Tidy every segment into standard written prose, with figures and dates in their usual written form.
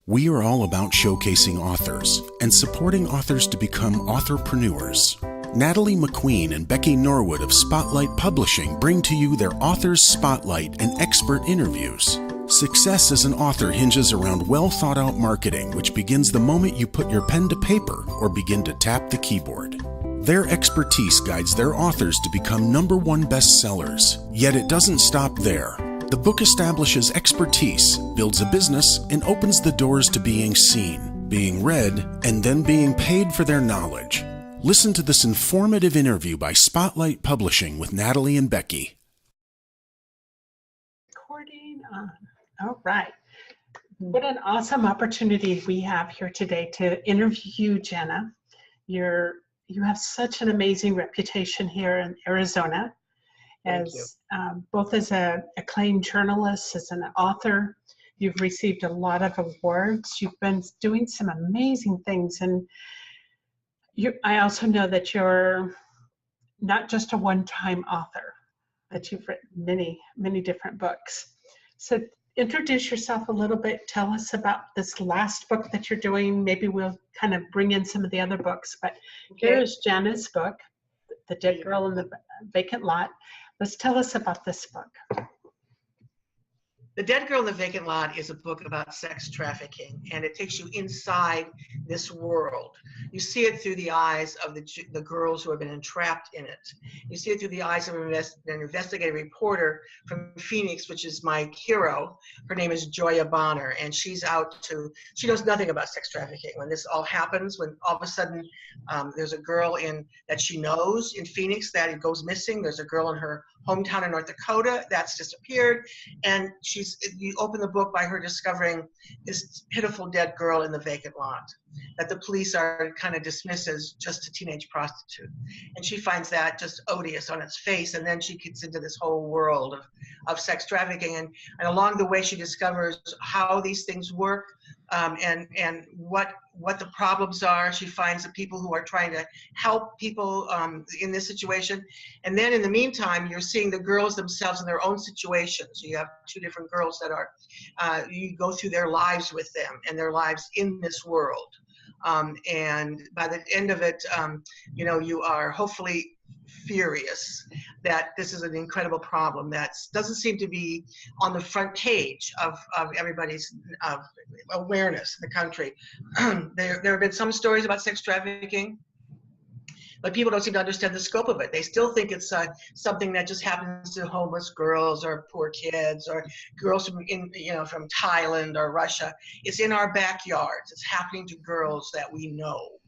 We are all about showcasing authors and supporting authors to become authorpreneurs. Natalie McQueen and Becky Norwood of Spotlight Publishing bring to you their Authors Spotlight and expert interviews. Success as an author hinges around well-thought-out marketing, which begins the moment you put your pen to paper or begin to tap the keyboard. Their expertise guides their authors to become #1 bestsellers, yet it doesn't stop there. The book establishes expertise, builds a business, and opens the doors to being seen, being read, and then being paid for their knowledge. Listen to this informative interview by Spotlight Publishing with Natalie and Becky. Recording on. All right. What an awesome opportunity we have here today to interview you, Jana. You have such an amazing reputation here in Arizona. As both as an acclaimed journalist, as an author. You've received a lot of awards. You've been doing some amazing things, and I also know that you're not just a one-time author, that you've written many, many different books. So introduce yourself a little bit. Tell us about this last book that you're doing. Maybe we'll kind of bring in some of the other books, but here's Jana's book, The Dead Girl in the Vacant Lot. Let's tell us about this book. The Dead Girl in the Vacant Lot is a book about sex trafficking, and it takes you inside this world. You see it through the eyes of the girls who have been entrapped in it. You see it through the eyes of an investigative reporter from Phoenix, which is my hero. Her name is Joya Bonner, and she knows nothing about sex trafficking. When this all happens, when all of a sudden there's a girl that she knows in Phoenix that goes missing. There's a girl in her hometown in North Dakota that's disappeared, and you open the book by her discovering this pitiful dead girl in the vacant lot that the police are kind of dismissed as just a teenage prostitute, and she finds that just odious on its face. And then she gets into this whole world of sex trafficking, and along the way she discovers how these things work, and what the problems are. She finds the people who are trying to help people in this situation. And then in the meantime, you're seeing the girls themselves in their own situations. You have two different girls that are, you go through their lives with them and their lives in this world. And by the end of it, you are hopefully furious that this is an incredible problem that doesn't seem to be on the front page of everybody's awareness in the country. There have been some stories about sex trafficking, but people don't seem to understand the scope of it. They still think it's something that just happens to homeless girls or poor kids or girls from Thailand or Russia. It's in our backyards. It's happening to girls that we know.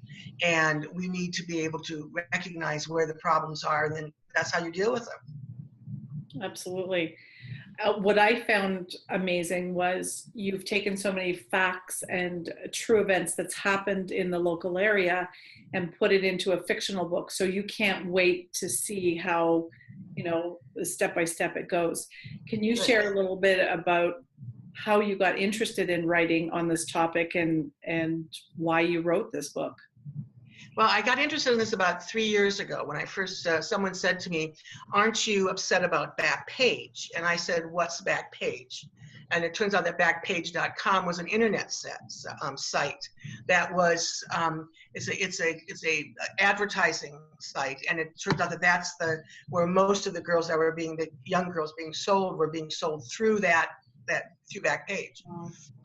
And we need to be able to recognize where the problems are, and then that's how you deal with them. Absolutely. What I found amazing was you've taken so many facts and true events that's happened in the local area and put it into a fictional book. So you can't wait to see how, step by step it goes. Can you share a little bit about how you got interested in writing on this topic and why you wrote this book? Well, I got interested in this about 3 years ago when I first, someone said to me, "Aren't you upset about Backpage?" And I said, "What's Backpage?" And it turns out that Backpage.com was an internet site that was, it's a advertising site, and it turns out that that's where most of the girls that were the young girls being sold were being sold through through Backpage.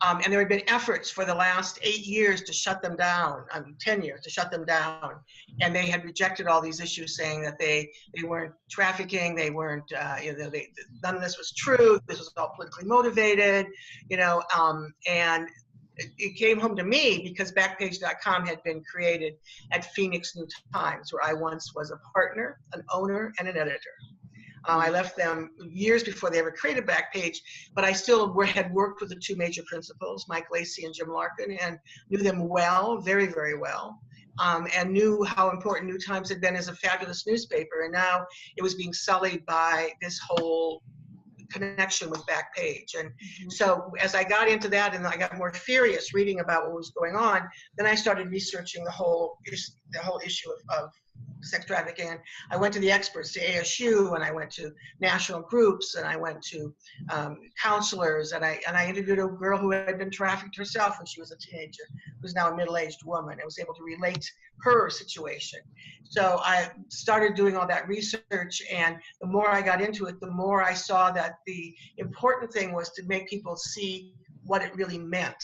And there had been efforts for the last 8 years to shut them down, 10 years to shut them down. And they had rejected all these issues, saying that they weren't trafficking, they weren't, none of this was true, this was all politically motivated, and it came home to me because Backpage.com had been created at Phoenix New Times, where I once was a partner, an owner, and an editor. I left them years before they ever created Backpage, but I still had worked with the two major principals, Mike Lacey and Jim Larkin, and knew them well, very, very well, and knew how important New Times had been as a fabulous newspaper. And now it was being sullied by this whole connection with Backpage. And so as I got into that and I got more furious reading about what was going on, then I started researching the whole issue of sex trafficking. I went to the experts, to ASU, and I went to national groups, and I went to counselors, and I interviewed a girl who had been trafficked herself when she was a teenager, who's now a middle-aged woman, and was able to relate her situation. So I started doing all that research, and the more I got into it, the more I saw that the important thing was to make people see what it really meant.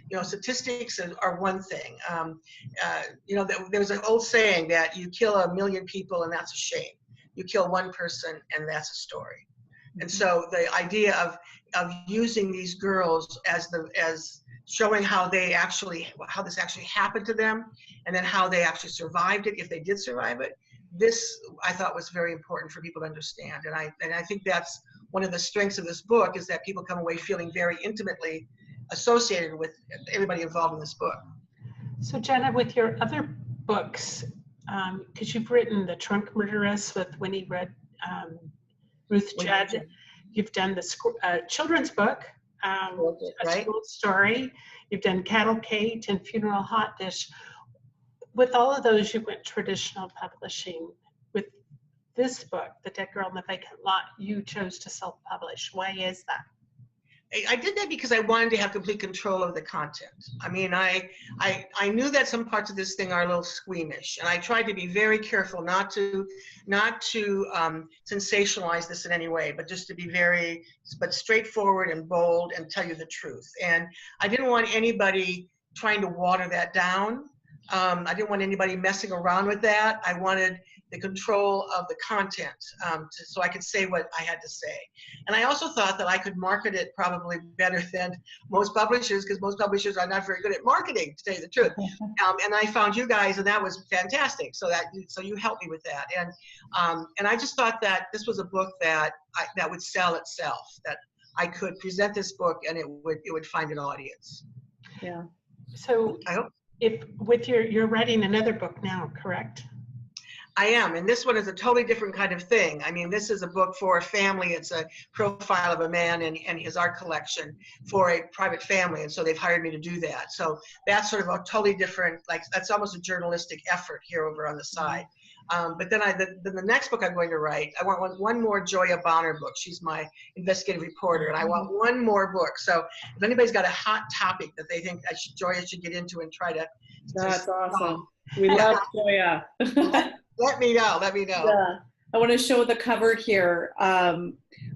You know, statistics are one thing. You know, there's an old saying that you kill 1 million people and that's a shame. You kill one person and that's a story. And so the idea of using these girls as showing how this actually happened to them, and then how they actually survived it, if they did survive it, this I thought was very important for people to understand. And I think that's one of the strengths of this book, is that people come away feeling very intimately associated with everybody involved in this book. So Jana, with your other books, because you've written The Trunk Murderess with Winnie Ruth Judd, you've done the children's book, A School Story, you've done Cattle Cage and Funeral Hot Dish. With all of those, you went traditional publishing. With this book, The Dead Girl in the Vacant Lot, you chose to self-publish. Why is that? I did that because I wanted to have complete control of the content. I mean, I knew that some parts of this thing are a little squeamish, and I tried to be very careful not to sensationalize this in any way, but just to be but straightforward and bold and tell you the truth. And I didn't want anybody trying to water that down. I didn't want anybody messing around with that. I wanted the control of the content, so I could say what I had to say. And I also thought that I could market it probably better than most publishers, because most publishers are not very good at marketing, to tell you the truth. And I found you guys, and that was fantastic. So you helped me with that. And I just thought that this was a book that would sell itself, that I could present this book and it would find an audience. Yeah. So I hope. You're writing another book now, correct? I am, and this one is a totally different kind of thing. I mean, this is a book for a family. It's a profile of a man and his art collection for a private family, and so they've hired me to do that. So that's sort of a totally different, that's almost a journalistic effort here over on the side. But then the next book I'm going to write, I want one more Joya Bonner book. She's my investigative reporter, and I want one more book. So if anybody's got a hot topic that they think Joya should get into and try to. That's awesome. We love Joya. Let me know. Yeah. I want to show the cover here. I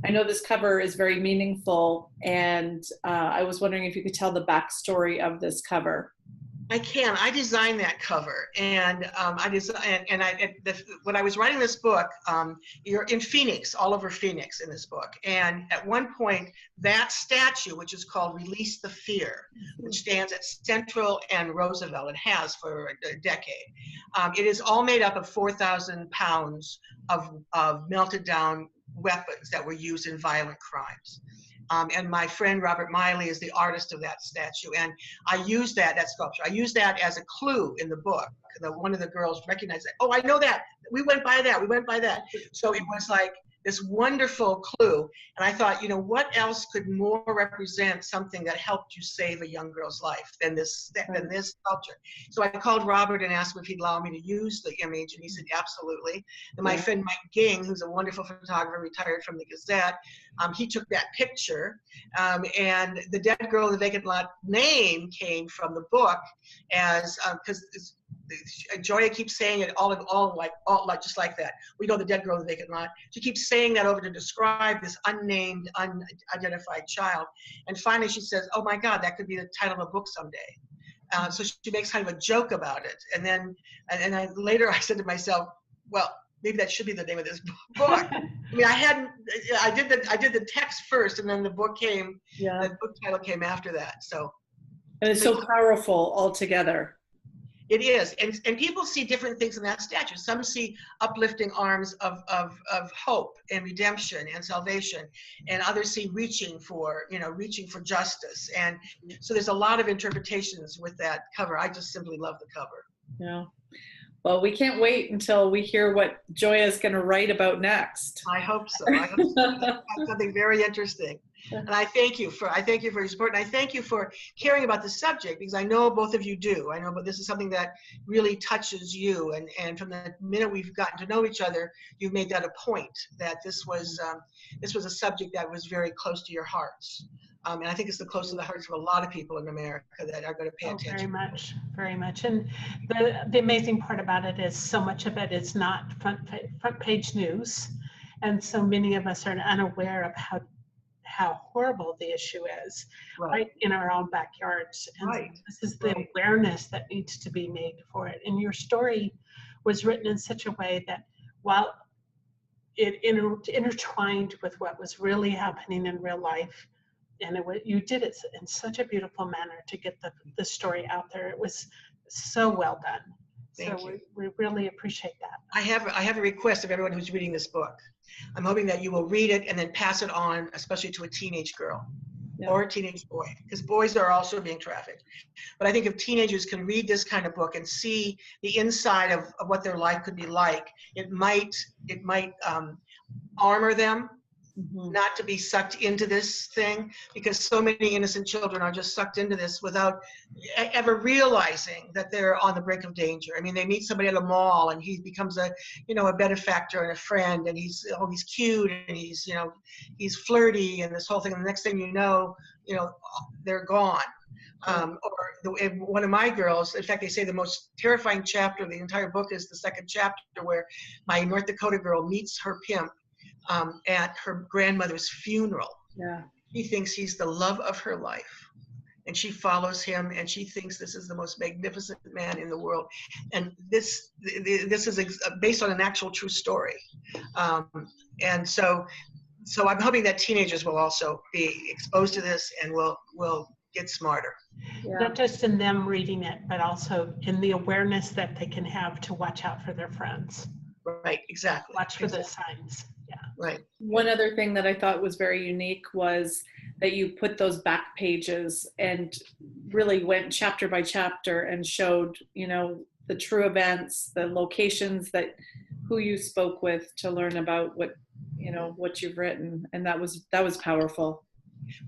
know this cover is very meaningful, and I was wondering if you could tell the backstory of this cover. I can. I designed that cover, and when I was writing this book, you're in Phoenix, all over Phoenix in this book, and at one point, that statue, which is called Release the Fear, which stands at Central and Roosevelt, and has for a decade, it is all made up of 4,000 pounds of melted down weapons that were used in violent crimes. And my friend Robert Miley is the artist of that statue. And I used that sculpture. I used that as a clue in the book. One of the girls recognized it. Oh, I know that. We went by that. So it was like this wonderful clue. And I thought, what else could more represent something that helped you save a young girl's life than this sculpture? So I called Robert and asked him if he'd allow me to use the image, and he said, absolutely. And my friend Mike Ging, who's a wonderful photographer, retired from the Gazette, he took that picture, and the Dead Girl in the Vacant Lot name came from the book, as because Joya keeps saying it all just like that. We know the dead girl in the vacant lot. She keeps saying that over to describe this unnamed, unidentified child. And finally she says, oh my God, that could be the title of a book someday. So she makes kind of a joke about it. And then, later I said to myself, well, maybe that should be the name of this book. I mean, I did the text first, and then the book came, the book title came after that. So. And it's so powerful altogether. It is, and people see different things in that statue. Some see uplifting arms of hope and redemption and salvation, and others see reaching for justice. And so there's a lot of interpretations with that cover. I just simply love the cover. Yeah. Well, we can't wait until we hear what Joya is going to write about next. I hope so. I hope so. That's something very interesting. And I thank you for your support, and I thank you for caring about the subject, because I know both of you do. I know, but this is something that really touches you, and from the minute we've gotten to know each other, you've made that a point, that this was a subject that was very close to your hearts. And I think it's the close to the hearts of a lot of people in America that are going to pay attention. Very much, very much. And the amazing part about it is so much of it is not front page news, and so many of us are unaware of how horrible the issue is, right in our own backyards. And so this is the awareness that needs to be made for it. And your story was written in such a way that while it intertwined with what was really happening in real life, and you did it in such a beautiful manner to get the story out there. It was so well done. Thank you. We really appreciate that. I have a request of everyone who's reading this book. I'm hoping that you will read it and then pass it on, especially to a teenage girl or a teenage boy, because boys are also being trafficked. But I think if teenagers can read this kind of book and see the inside of what their life could be like, it might armor them not to be sucked into this thing, because so many innocent children are just sucked into this without ever realizing that they're on the brink of danger. I mean, they meet somebody at a mall and he becomes a benefactor and a friend, and he's cute and he's flirty and this whole thing. And the next thing you know, they're gone. One of my girls, in fact, they say the most terrifying chapter of the entire book is the second chapter, where my North Dakota girl meets her pimp at her grandmother's funeral. Yeah. She thinks he's the love of her life, and she follows him, and she thinks this is the most magnificent man in the world. And this is based on an actual true story. And so I'm hoping that teenagers will also be exposed to this and will get smarter. Yeah. Not just in them reading it, but also in the awareness that they can have to watch out for their friends. Right, exactly. Watch for the signs. Yeah. Right. One other thing that I thought was very unique was that you put those back pages and really went chapter by chapter and showed, the true events, the locations, who you spoke with to learn about what you've written. And that was powerful.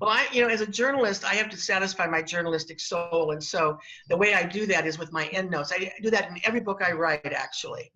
Well, as a journalist, I have to satisfy my journalistic soul, and so the way I do that is with my endnotes. I do that in every book I write, actually.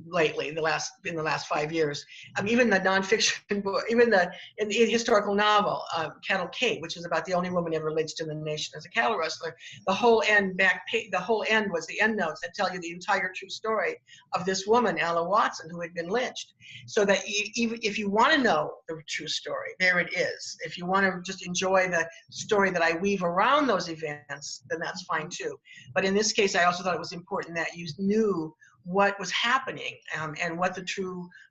Lately, in the last 5 years, even the nonfiction book, even the historical novel, Cattle Kate, which is about the only woman ever lynched in the nation as a cattle rustler. The whole end was the endnotes that tell you the entire true story of this woman, Ella Watson, who had been lynched. So that even if you want to know the true story, there it is. If you want to just enjoy the story that I weave around those events, then that's fine too. But in this case, I also thought it was important that you knew what was happening, and what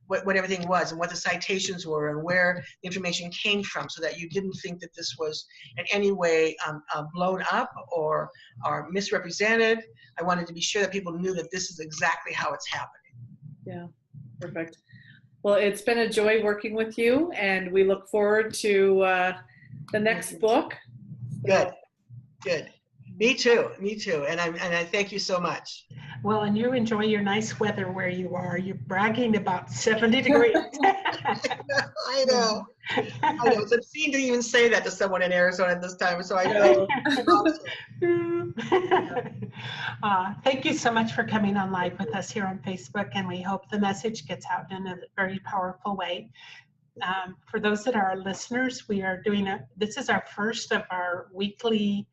what everything was, and what the citations were, and where the information came from, so that you didn't think that this was in any way blown up or misrepresented. I wanted to be sure that people knew that this is exactly how it's happening. Yeah, perfect. Well, it's been a joy working with you, and we look forward to the next book. Good. Me too. And I thank you so much. Well, and you enjoy your nice weather where you are. You're bragging about 70 degrees. I know. It's obscene to even say that to someone in Arizona at this time, so I know. Thank you so much for coming on live with us here on Facebook, and we hope the message gets out in a very powerful way. For those that are our listeners, we are this is our first of our weekly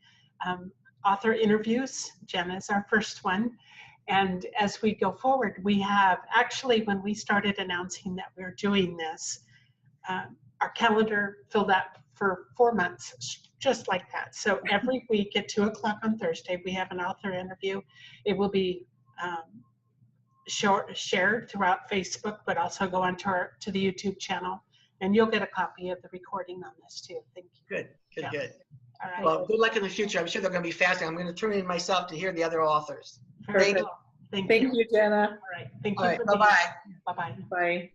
author interviews. Jana is our first one. And as we go forward, we have actually, when we started announcing that we're doing this, our calendar filled up for 4 months, just like that. So every week at 2 o'clock on Thursday, we have an author interview. It will be shared throughout Facebook, but also go on to the YouTube channel. And you'll get a copy of the recording on this too. Thank you. Good. All right. Well, good luck in the future. I'm sure they're going to be fascinating. I'm going to tune in myself to hear the other authors. Thank you, Jana. All right. Thank you. All right. Bye-bye. Bye-bye. Bye.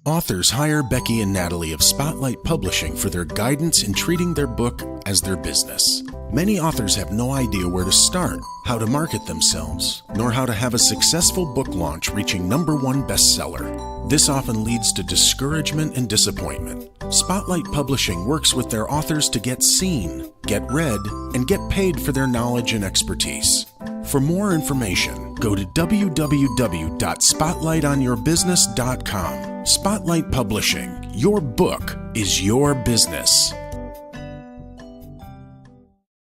Authors hire Becky and Natalie of Spotlight Publishing for their guidance in treating their book as their business. Many authors have no idea where to start, how to market themselves, nor how to have a successful book launch reaching #1 bestseller. This often leads to discouragement and disappointment. Spotlight Publishing works with their authors to get seen, get read, and get paid for their knowledge and expertise. For more information, go to www.spotlightonyourbusiness.com. Spotlight Publishing. Your book is your business.